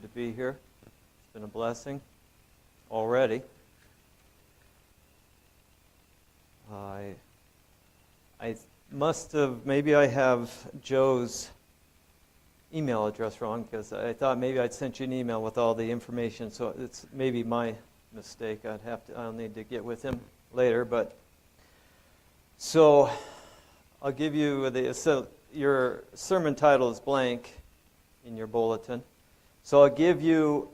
to be here. It's been a blessing already. I must have, maybe I have Joe's email address wrong, because I thought maybe I'd sent you an email with all the information, so it's maybe my mistake. I'll need to get with him later, but so I'll give you your sermon title is blank in your bulletin. So I'll give you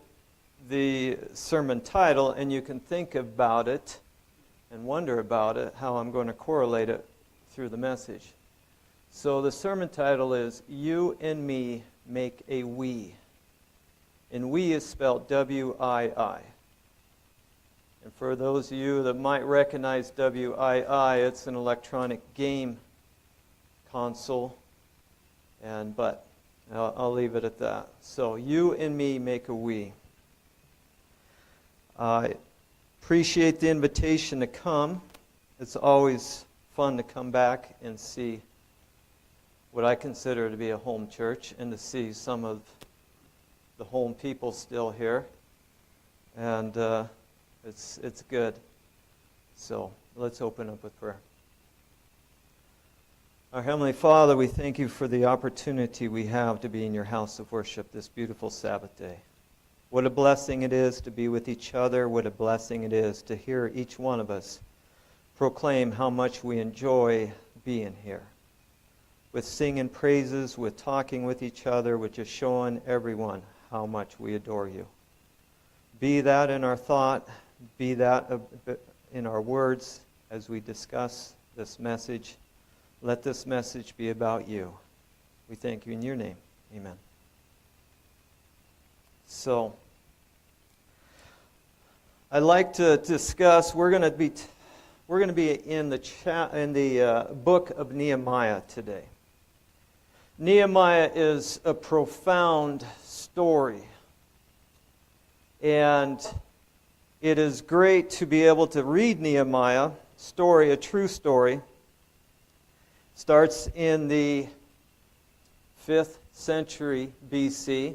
the sermon title, and you can think about it and wonder about it, how I'm going to correlate it through the message. So the sermon title is You and Me Make a We. And we is spelled W-I-I. And for those of you that might recognize W-I-I, it's an electronic game console. But I'll leave it at that. So you and me make a we. I appreciate the invitation to come. It's always fun to come back and see what I consider to be a home church, and to see some of the home people still here. And it's good. So let's open up with prayer. Our Heavenly Father, we thank you for the opportunity we have to be in your house of worship this beautiful Sabbath day. What a blessing it is to be with each other. What a blessing it is to hear each one of us proclaim how much we enjoy being here. With singing praises, with talking with each other, with just showing everyone how much we adore you. Be that in our thought, be that in our words as we discuss this message. Let this message be about you. We thank you in your name. Amen. So, I'd like to discuss. We're going to be in the book of Nehemiah today. Nehemiah is a profound story, and it is great to be able to read Nehemiah story, a true story. Starts in the 5th century BC.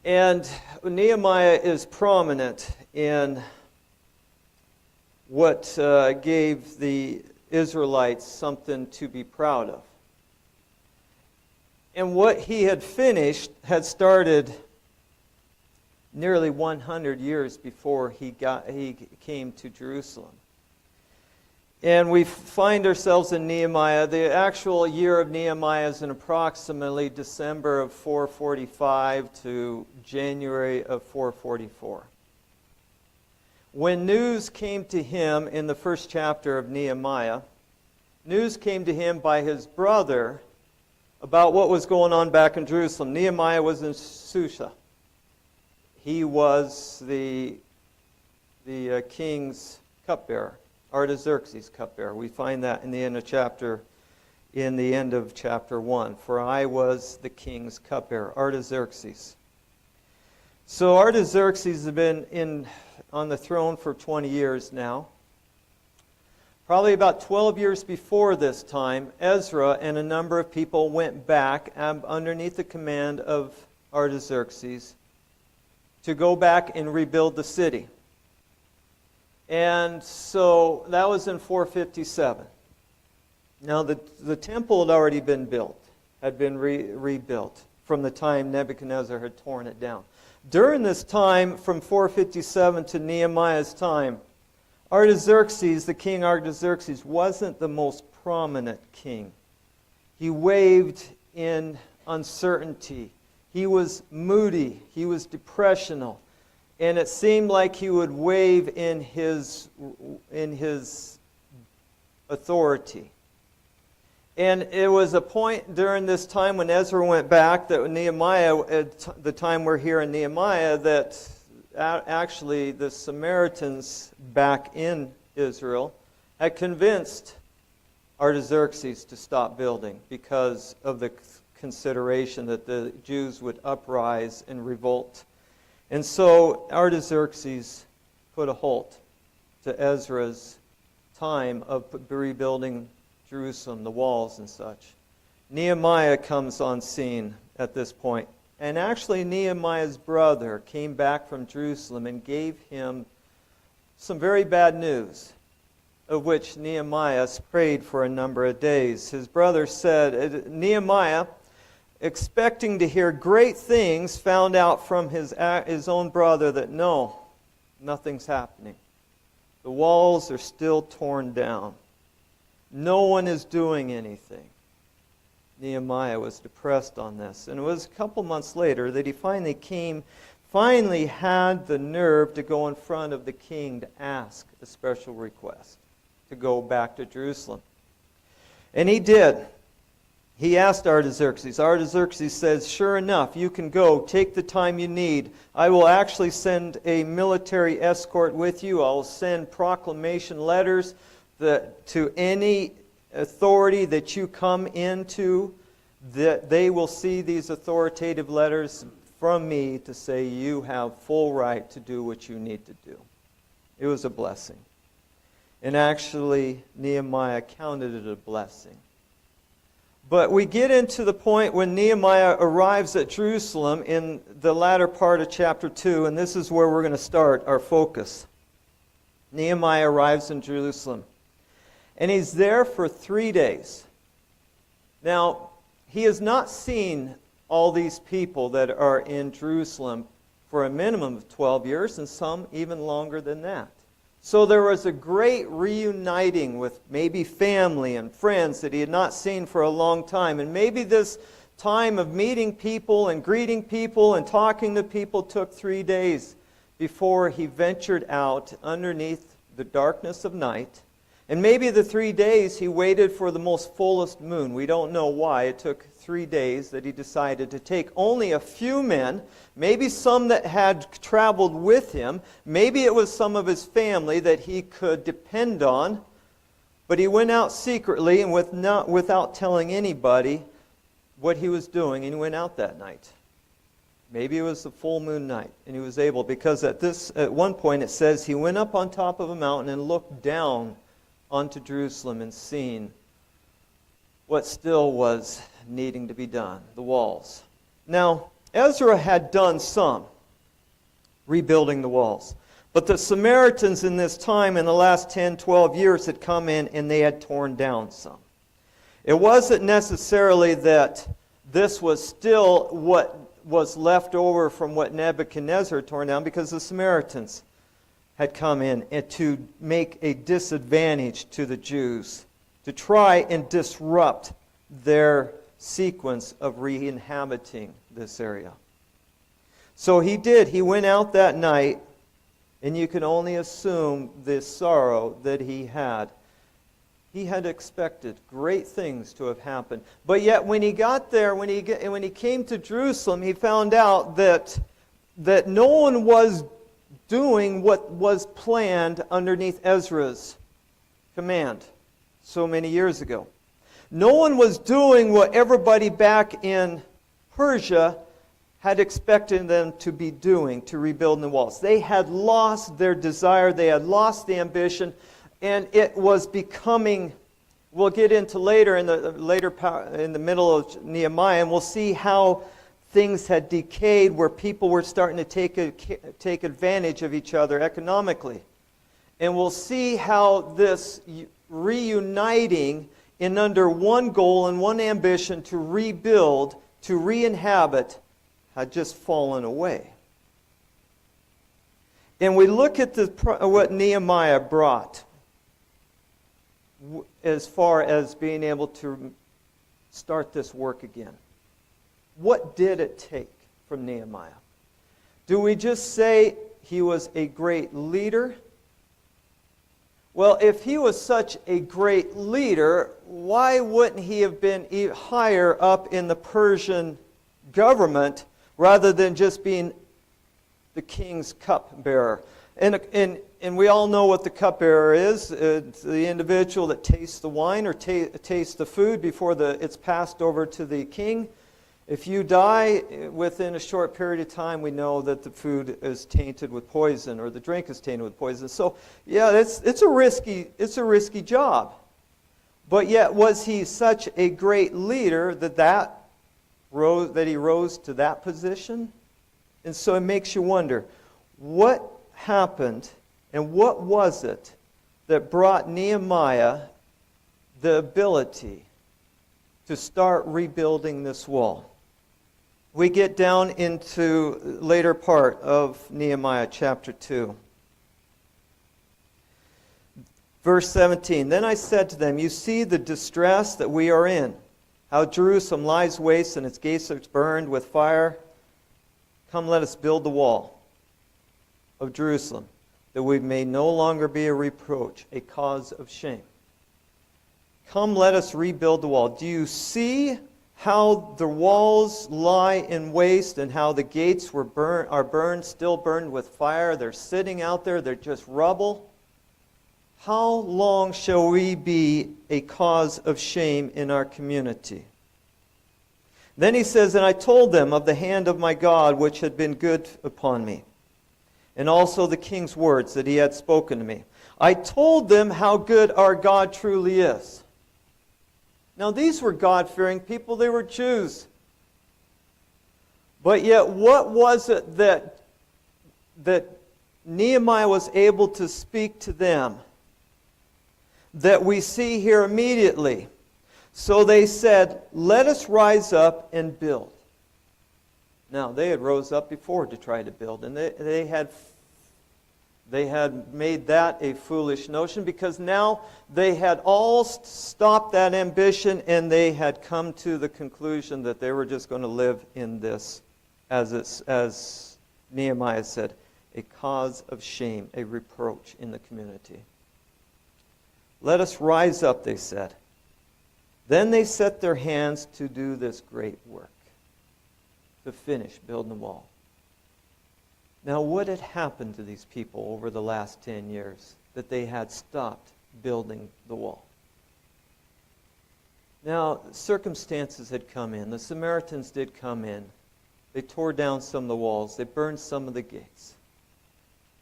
And Nehemiah is prominent in what gave the Israelites something to be proud of. And what he had finished had started nearly 100 years before he came to Jerusalem. And we find ourselves in Nehemiah. The actual year of Nehemiah is in approximately December of 445 to January of 444. When news came to him in the first chapter of Nehemiah, news came to him by his brother about what was going on back in Jerusalem. Nehemiah was in Susa. He was the king's cupbearer. Artaxerxes' cupbearer. We find that in the end of chapter 1. For I was the king's cupbearer, Artaxerxes. So Artaxerxes has been on the throne for 20 years now. Probably about 12 years before this time, Ezra and a number of people went back underneath the command of Artaxerxes to go back and rebuild the city. And so that was in 457. Now the temple had already been built, had been rebuilt from the time Nebuchadnezzar had torn it down. During this time, from 457 to Nehemiah's time, Artaxerxes, the king Artaxerxes, wasn't the most prominent king. He waved in uncertainty. He was moody. He was depressional. And it seemed like he would wave in his authority. And it was a point during this time when Ezra went back that Nehemiah, at the time we're here in Nehemiah, that actually the Samaritans back in Israel had convinced Artaxerxes to stop building because of the consideration that the Jews would uprise and revolt. And so Artaxerxes put a halt to Ezra's time of rebuilding Jerusalem, the walls and such. Nehemiah comes on scene at this point. And actually Nehemiah's brother came back from Jerusalem and gave him some very bad news, of which Nehemiah prayed for a number of days. His brother said, Nehemiah, expecting to hear great things, found out from his own brother that no, nothing's happening. The walls are still torn down. No one is doing anything. Nehemiah was depressed on this. And it was a couple months later that he finally had the nerve to go in front of the king to ask a special request to go back to Jerusalem. And he did. He asked Artaxerxes. Artaxerxes says, sure enough, you can go. Take the time you need. I will actually send a military escort with you. I will send proclamation letters to any authority that you come into, that they will see these authoritative letters from me to say you have full right to do what you need to do. It was a blessing. And actually, Nehemiah counted it a blessing. But we get into the point when Nehemiah arrives at Jerusalem in the latter part of chapter 2, and this is where we're going to start our focus. Nehemiah arrives in Jerusalem, and he's there for 3 days. Now, he has not seen all these people that are in Jerusalem for a minimum of 12 years, and some even longer than that. So there was a great reuniting with maybe family and friends that he had not seen for a long time. And maybe this time of meeting people and greeting people and talking to people took 3 days before he ventured out underneath the darkness of night. And maybe the 3 days he waited for the most fullest moon. We don't know why. It took 3 days that he decided to take only a few men, maybe some that had traveled with him, maybe it was some of his family that he could depend on, but he went out secretly and without telling anybody what he was doing, and he went out that night. Maybe it was the full moon night, and he was able, because at one point it says he went up on top of a mountain and looked down onto Jerusalem and seen what still was needing to be done, the walls. Now, Ezra had done some rebuilding the walls, but the Samaritans in this time, in the last 10, 12 years, had come in and they had torn down some. It wasn't necessarily that this was still what was left over from what Nebuchadnezzar torn down, because the Samaritans had come in and to make a disadvantage to the Jews, to try and disrupt their sequence of re-inhabiting this area. So he did. He went out that night, and you can only assume the sorrow that he had. He had expected great things to have happened. But yet when he got there, when he came to Jerusalem, he found out that no one was doing what was planned underneath Ezra's command so many years ago. No one was doing what everybody back in Persia had expected them to be doing to rebuild the walls. They had lost their desire, they had lost the ambition, and it was becoming, we'll get into later in the middle of Nehemiah, and we'll see how things had decayed, where people were starting to take advantage of each other economically. And we'll see how this reuniting in under one goal and one ambition to rebuild, to re-inhabit, had just fallen away. And we look at what Nehemiah brought as far as being able to start this work again. What did it take from Nehemiah? Do we just say he was a great leader? Well, if he was such a great leader, why wouldn't he have been higher up in the Persian government rather than just being the king's cupbearer? And we all know what the cupbearer is. It's the individual that tastes the wine or tastes the food before it's passed over to the king. If you die within a short period of time, we know that the food is tainted with poison or the drink is tainted with poison. So, yeah, it's a risky job. But yet, was he such a great leader that he rose to that position. And so it makes you wonder, what happened and what was it that brought Nehemiah the ability to start rebuilding this wall? We get down into later part of Nehemiah chapter 2. Verse 17, "Then I said to them, you see the distress that we are in, how Jerusalem lies waste and its gates are burned with fire. Come, let us build the wall of Jerusalem, that we may no longer be a reproach, a cause of shame. Come, let us rebuild the wall." Do you see how the walls lie in waste and how the gates are burned, still burned with fire? They're sitting out there, they're just rubble. How long shall we be a cause of shame in our community? Then he says, "And I told them of the hand of my God which had been good upon me, and also the king's words that he had spoken to me. I told them how good our God truly is." Now these were God-fearing people, they were Jews. But yet what was it that Nehemiah was able to speak to them that we see here immediately? So they said, "Let us rise up and build." Now, they had rose up before to try to build, and they had made that a foolish notion, because now they had all stopped that ambition, and they had come to the conclusion that they were just going to live in this, as Nehemiah said, a cause of shame, a reproach in the community. "Let us rise up," they said. Then they set their hands to do this great work, to finish building the wall. Now, what had happened to these people over the last 10 years that they had stopped building the wall? Now, circumstances had come in. The Samaritans did come in. They tore down some of the walls. They burned some of the gates.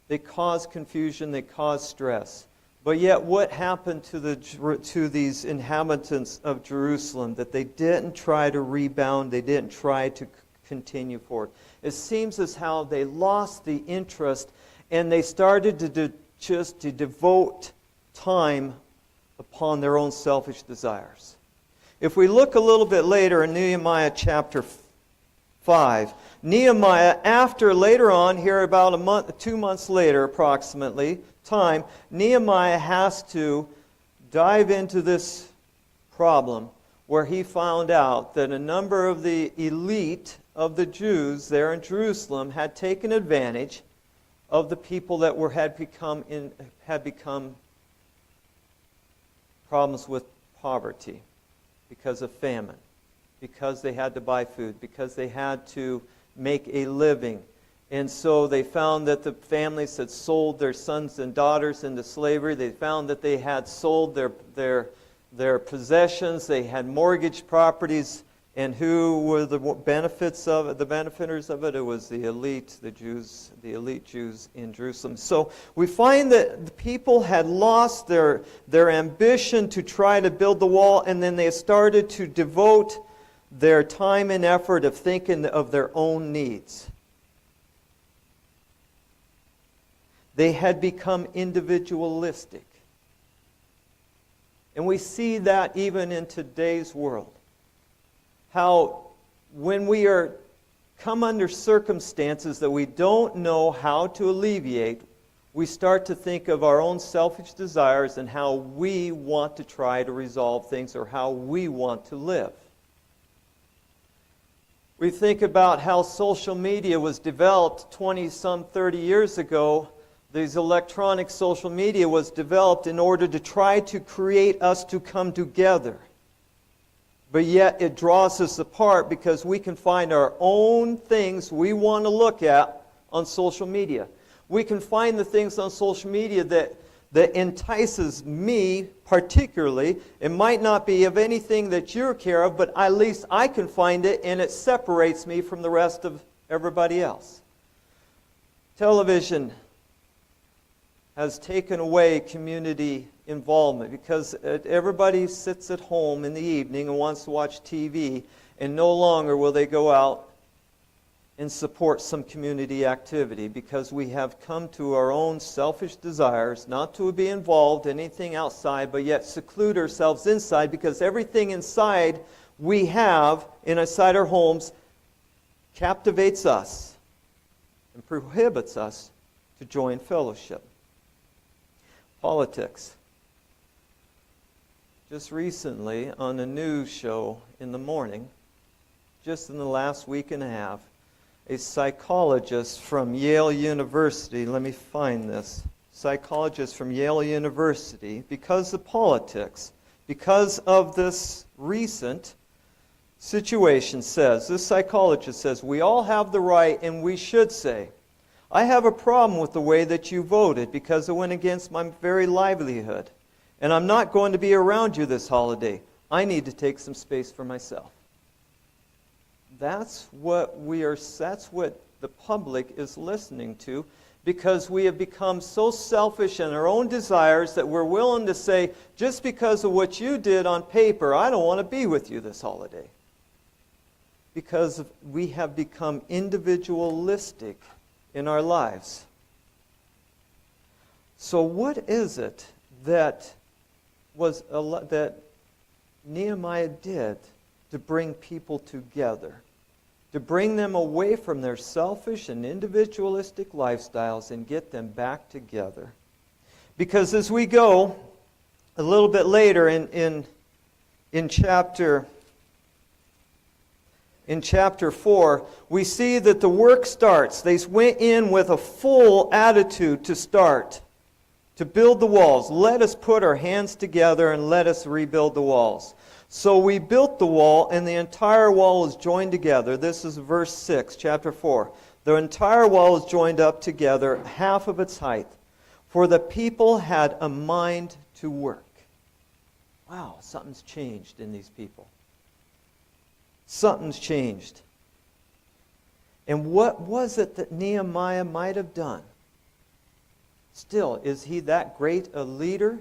They caused confusion. They caused stress. But yet, what happened to these inhabitants of Jerusalem that they didn't try to rebound, they didn't try to continue forward? It seems as how they lost the interest, and they started to devote time upon their own selfish desires. If we look a little bit later in Nehemiah chapter 5, Nehemiah, after later on, here about 2 months later approximately, Nehemiah has to dive into this problem where he found out that a number of the elite of the Jews there in Jerusalem had taken advantage of the people that had become problems with poverty because of famine, because they had to buy food, because they had to make a living. And so they found that the families had sold their sons and daughters into slavery. They found that they had sold their possessions. They had mortgaged properties. And who were the benefits of it? The benefiters of it? It was the elite, the Jews, the elite Jews in Jerusalem. So we find that the people had lost their ambition to try to build the wall, and then they started to devote their time and effort of thinking of their own needs. They had become individualistic. And we see that even in today's world. How when we come under circumstances that we don't know how to alleviate, we start to think of our own selfish desires and how we want to try to resolve things or how we want to live. We think about how social media was developed 30 years ago. These electronic social media was developed in order to try to create us to come together. But yet it draws us apart because we can find our own things we want to look at on social media. We can find the things on social media that entices me particularly. It might not be of anything that you're care of, but at least I can find it, and it separates me from the rest of everybody else. Television has taken away community involvement because everybody sits at home in the evening and wants to watch TV, and no longer will they go out and support some community activity because we have come to our own selfish desires not to be involved in anything outside, but yet seclude ourselves inside because everything inside we have inside our homes captivates us and prohibits us to join fellowship. Politics. Just recently on a news show in the morning, just in the last week and a half, a psychologist from Yale University, let me find this, psychologist from Yale University, because of politics, because of this recent situation says, this psychologist says, we all have the right and we should say, I have a problem with the way that you voted because it went against my very livelihood. And I'm not going to be around you this holiday. I need to take some space for myself. That's what the public is listening to because we have become so selfish in our own desires that we're willing to say, just because of what you did on paper, I don't want to be with you this holiday. Because we have become individualistic in our lives. So what is it that Nehemiah did to bring people together, to bring them away from their selfish and individualistic lifestyles and get them back together? Because as we go a little bit later in chapter 4, we see that the work starts. They went in with a full attitude to start, to build the walls. Let us put our hands together and let us rebuild the walls. So we built the wall, and the entire wall is joined together. This is verse 6, chapter 4. The entire wall is joined up together, half of its height. For the people had a mind to work. Wow, something's changed in these people. Something's changed. And what was it that Nehemiah might have done? Still, is he that great a leader?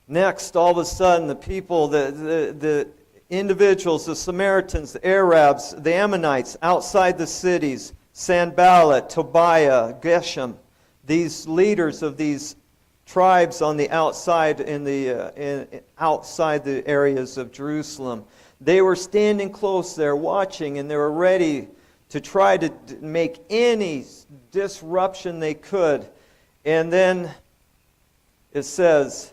Next, all of a sudden, the people, the individuals, the Samaritans, the Arabs, the Ammonites outside the cities, Sanballat, Tobiah, Geshem, these leaders of these tribes on the outside outside the areas of Jerusalem, they were standing close there watching, and they were ready to try to make any disruption they could. And then it says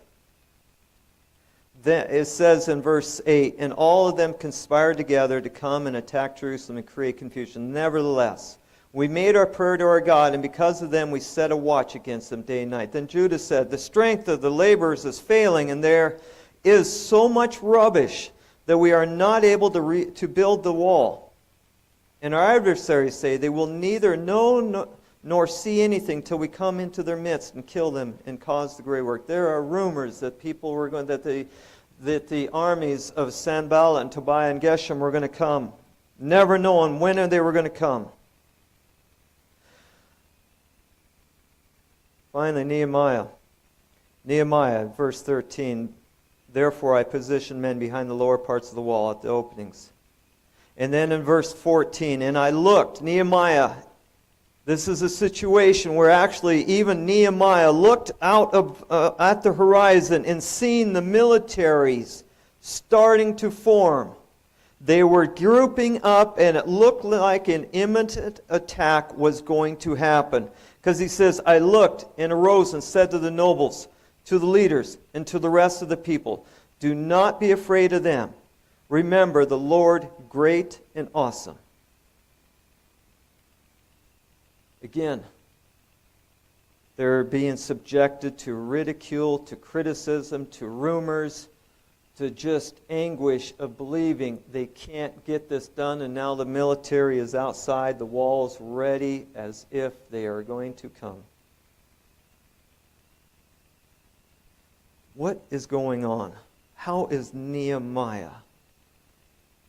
in verse 8, and all of them conspired together to come and attack Jerusalem and create confusion. Nevertheless, we made our prayer to our God, and because of them we set a watch against them day and night. Then Judah said, the strength of the laborers is failing, and there is so much rubbish that we are not able to build the wall. And our adversaries say, they will neither know nor see anything till we come into their midst and kill them and cause the great work. There are rumors that people were going that the armies of Sanballat and Tobiah and Geshem were going to come, never knowing when they were going to come. Finally, Nehemiah, verse 13, therefore I positioned men behind the lower parts of the wall at the openings. And then in verse 14, and I looked, Nehemiah, this is a situation where actually even Nehemiah looked out at the horizon and seen the militaries starting to form. They were grouping up, and it looked like an imminent attack was going to happen. Because he says, I looked and arose and said to the nobles, to the leaders, and to the rest of the people, do not be afraid of them. Remember the Lord great and awesome. Again, they're being subjected to ridicule, to criticism, to rumors, to just anguish of believing they can't get this done, and now the military is outside the walls ready as if they are going to come. What is going on? How is Nehemiah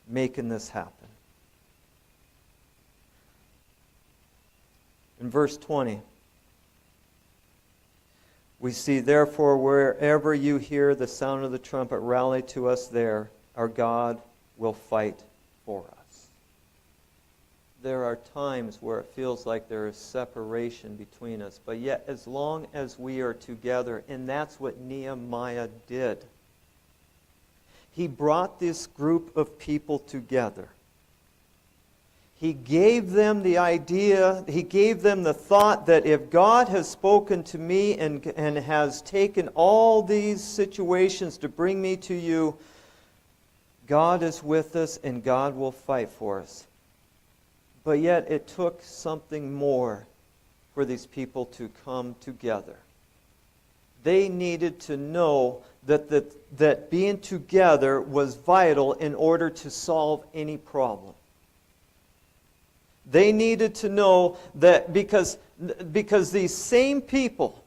making this happen? In verse 20, We see, therefore, wherever you hear the sound of the trumpet, rally to us there. Our God will fight for us. There are times where it feels like there is separation between us, but yet as long as we are together, and that's what Nehemiah did. He brought this group of people together. He gave them the idea, he gave them the thought that if God has spoken to me and has taken all these situations to bring me to you, God is with us and God will fight for us. But yet it took something more for these people to come together. They needed to know that being together was vital in order to solve any problem. They needed to know that because these same people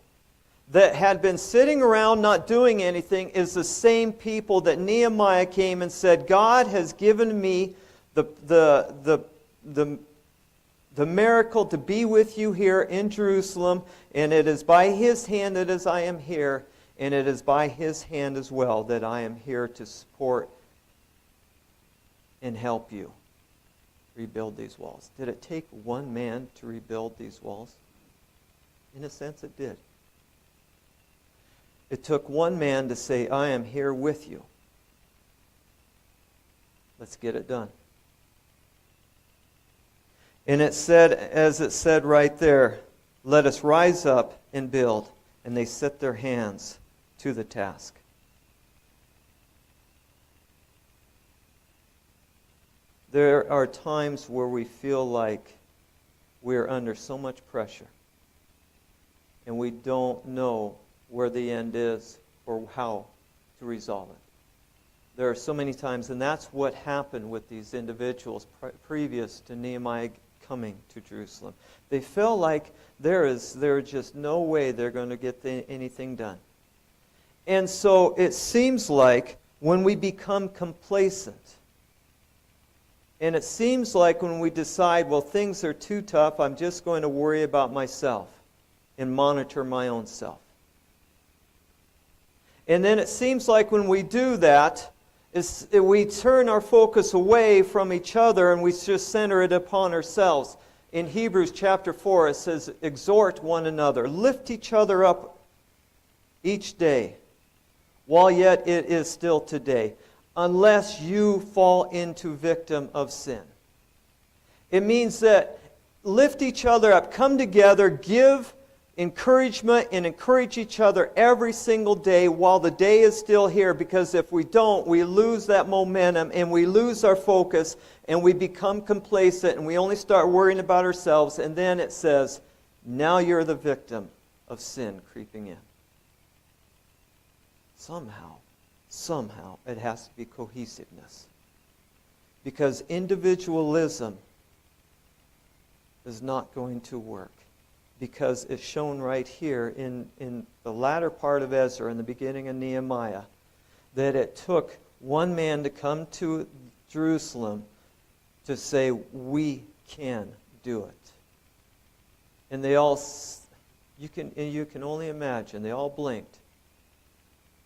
that had been sitting around not doing anything is the same people that Nehemiah came and said, God has given me the miracle to be with you here in Jerusalem, and it is by His hand that as I am here, and it is by His hand as well that I am here to support and help you rebuild these walls. Did it take one man to rebuild these walls? In a sense, it did. It took one man to say, I am here with you. Let's get it done. And it said, as it said right there, let us rise up and build. And they set their hands to the task. There are times where we feel like we're under so much pressure and we don't know where the end is or how to resolve it. There are so many times, and that's what happened with these individuals previous to Nehemiah coming to Jerusalem. They felt like there is just no way they're going to get anything done. And so it seems like when we become complacent, and it seems like when we decide, well, things are too tough, I'm just going to worry about myself and monitor my own self. And then it seems like when we do that, we turn our focus away from each other and we just center it upon ourselves. In Hebrews chapter 4, it says, exhort one another, lift each other up each day, while yet it is still today, unless you fall into victim of sin. It means that lift each other up, come together, give encouragement and encourage each other every single day while the day is still here, because if we don't, we lose that momentum and we lose our focus and we become complacent and we only start worrying about ourselves, and then it says, now you're the victim of sin creeping in. Somehow, it has to be cohesiveness. Because individualism is not going to work. Because it's shown right here in the latter part of Ezra, in the beginning of Nehemiah, that it took one man to come to Jerusalem to say, we can do it. And they all, you can only imagine, they all blinked.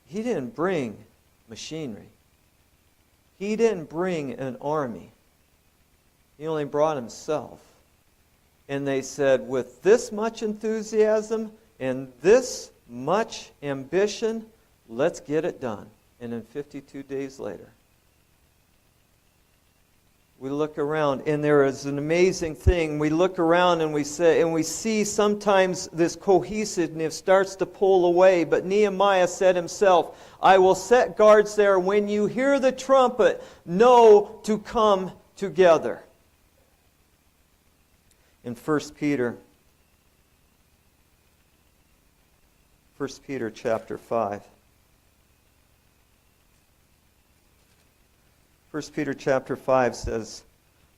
He didn't bring machinery. He didn't bring an army. He only brought himself. And they said, with this much enthusiasm and this much ambition, let's get it done. And then 52 days later, we look around, and there is an amazing thing. We look around and we see sometimes this cohesiveness starts to pull away. But Nehemiah said himself, I will set guards there. When you hear the trumpet, know to come together. In 1 Peter chapter 5. 1 Peter chapter 5 says,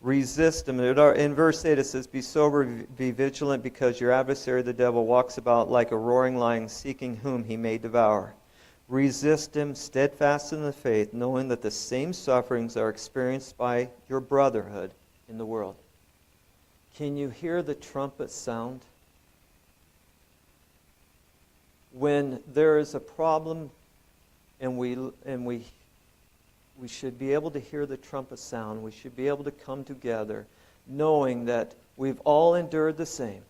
resist them. In verse 8 it says, be sober, be vigilant, because your adversary the devil walks about like a roaring lion, seeking whom he may devour. Resist him, steadfast in the faith, knowing that the same sufferings are experienced by your brotherhood in the world. Can you hear the trumpet sound? when there is a problem and we should be able to hear the trumpet sound. We should be able to come together knowing that we've all endured the same.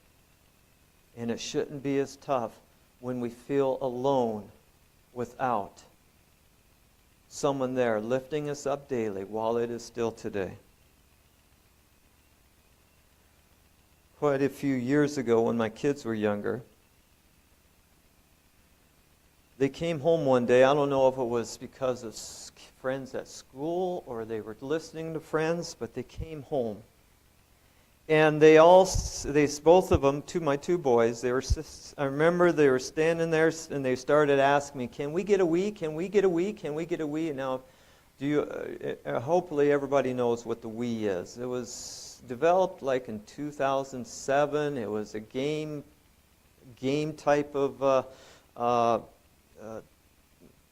And it shouldn't be as tough when we feel alone without someone there lifting us up daily while it is still today. Quite a few years ago when my kids were younger, they came home one day. I don't know if it was because of friends at school or they were listening to friends, but they came home. And both of them, my two boys, I remember they were standing there and they started asking me, "Can we get a Wii? Can we get a Wii? Can we get a Wii?" Now, hopefully everybody knows what the Wii is. It was developed like in 2007. It was a game type of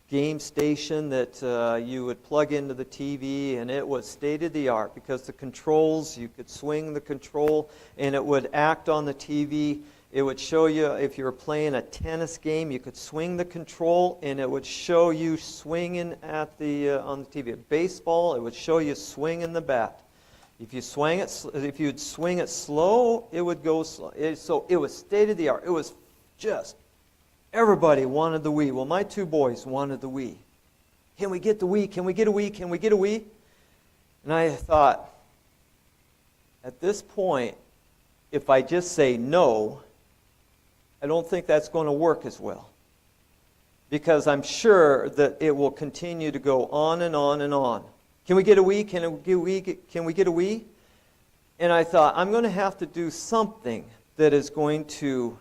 game station that you would plug into the TV, and it was state-of-the-art because the controls, you could swing the control and it would act on the TV. It would show you, if you were playing a tennis game, you could swing the control and it would show you swinging on the TV. Baseball, it would show you swinging the bat. If you'd swing it slow, it would go slow. So it was state-of-the-art. It was just, everybody wanted the Wii. Well, my two boys wanted the Wii. Can we get the Wii? Can we get a Wii? Can we get a Wii? And I thought, at this point, if I just say no, I don't think that's going to work as well. Because I'm sure that it will continue to go on and on and on. Can we get a Wii? Can we get a Wii? And I thought, I'm going to have to do something that is going to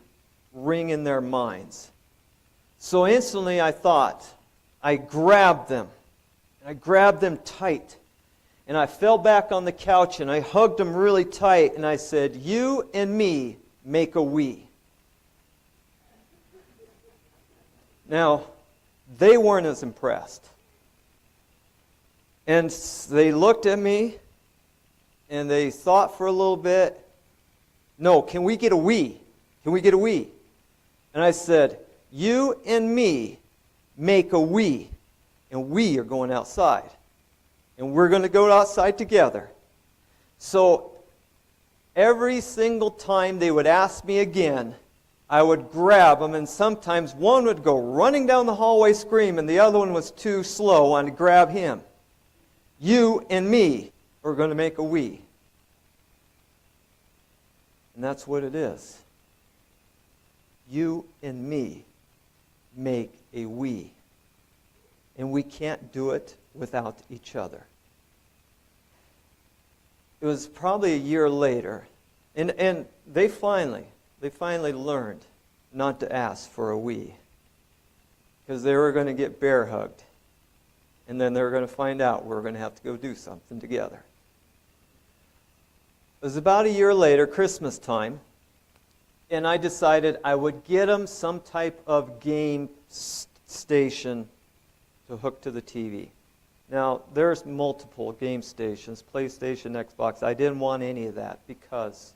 ring in their minds. So instantly I thought, I grabbed them. And I grabbed them tight. And I fell back on the couch and I hugged them really tight. And I said, "You and me make a Wii." Now, they weren't as impressed. And they looked at me and they thought for a little bit, "No, can we get a Wii? Can we get a Wii?" And I said, "You and me make a Wii, and we are going outside. And we're going to go outside together." So every single time they would ask me again, I would grab them, and sometimes one would go running down the hallway screaming, and the other one was too slow on to grab him. You and me are going to make a Wii. And that's what it is. You and me make a we. And we can't do it without each other. It was probably a year later, and they finally learned not to ask for a we, because they were going to get bear hugged, and then they were going to find out we were going to have to go do something together. It was about a year later, Christmas time, and I decided I would get them some type of game station to hook to the TV. Now, there's multiple game stations, PlayStation, Xbox. I didn't want any of that because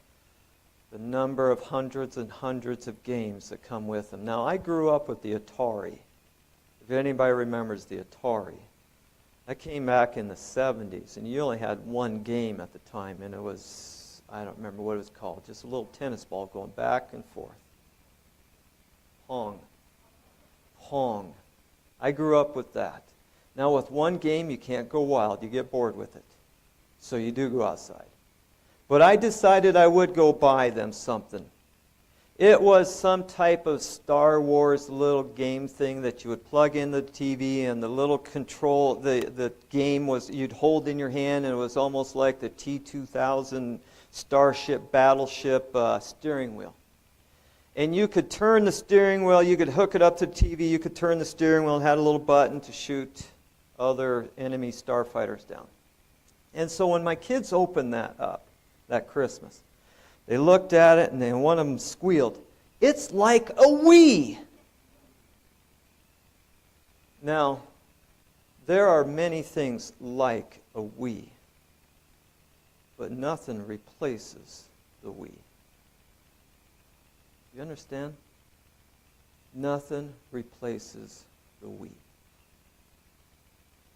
the number of hundreds and hundreds of games that come with them. Now, I grew up with the Atari. If anybody remembers the Atari. That came back in the 70s, and you only had one game at the time, and it was, I don't remember what it was called, just a little tennis ball going back and forth. Pong. Pong. I grew up with that. Now, with one game, you can't go wild. You get bored with it. So you do go outside. But I decided I would go buy them something. It was some type of Star Wars little game thing that you would plug in the TV, and the little control, the game was, you'd hold in your hand, and it was almost like the T-2000 Starship Battleship steering wheel. And you could turn the steering wheel, you could hook it up to the TV, you could turn the steering wheel, and had a little button to shoot other enemy starfighters down. And so when my kids opened that up that Christmas, they looked at it and then one of them squealed, "It's like a Wii!" Now, there are many things like a Wii, but nothing replaces the Wii. You understand? Nothing replaces the we.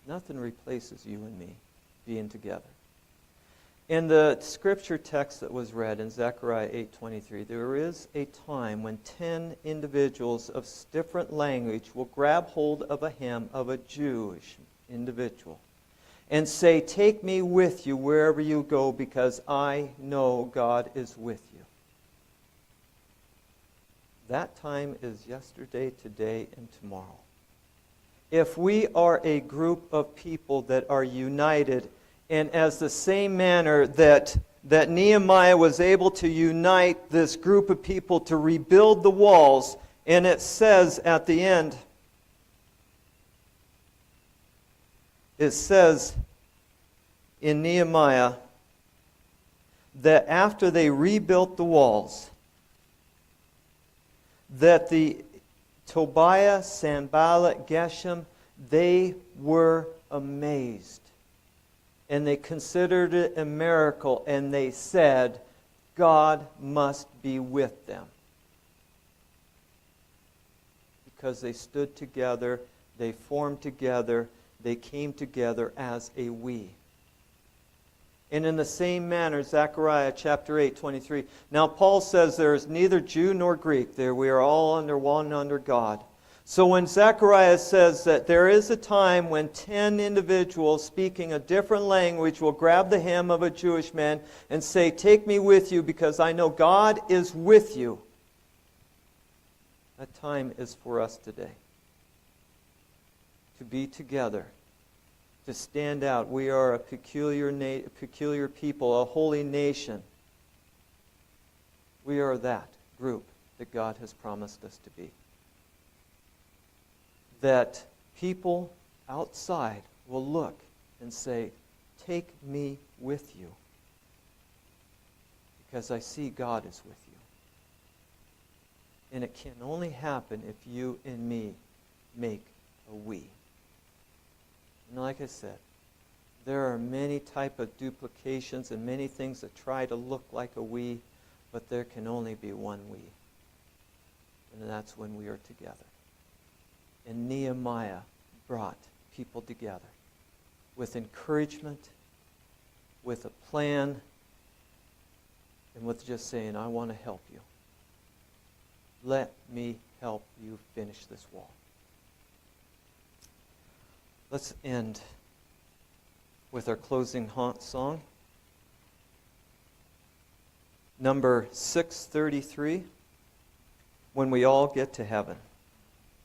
Nothing replaces you and me being together. In the scripture text that was read in Zechariah 8:23, there is a time when 10 individuals of different language will grab hold of a hem of a Jewish individual and say, "Take me with you wherever you go, because I know God is with you." That time is yesterday, today, and tomorrow. If we are a group of people that are united, and as the same manner that Nehemiah was able to unite this group of people to rebuild the walls, and it says at the end, it says in Nehemiah that after they rebuilt the walls, that the Tobiah, Sanballat, Geshem, they were amazed. And they considered it a miracle, and they said, God must be with them. Because they stood together, they formed together, they came together as a we. And in the same manner, Zechariah chapter 8:23. Now Paul says there is neither Jew nor Greek there. We are all under one under God. So when Zechariah says that there is a time when 10 individuals speaking a different language will grab the hem of a Jewish man and say, "Take me with you because I know God is with you." That time is for us today. To be together. To stand out. We are a peculiar people, a holy nation. We are that group that God has promised us to be. That people outside will look and say, "Take me with you, because I see God is with you." And it can only happen if you and me make a we. And like I said, there are many type of duplications and many things that try to look like a we, but there can only be one we. And that's when we are together. And Nehemiah brought people together with encouragement, with a plan, and with just saying, "I want to help you. Let me help you finish this wall." Let's end with our closing song. Number 633, "When We All Get to Heaven."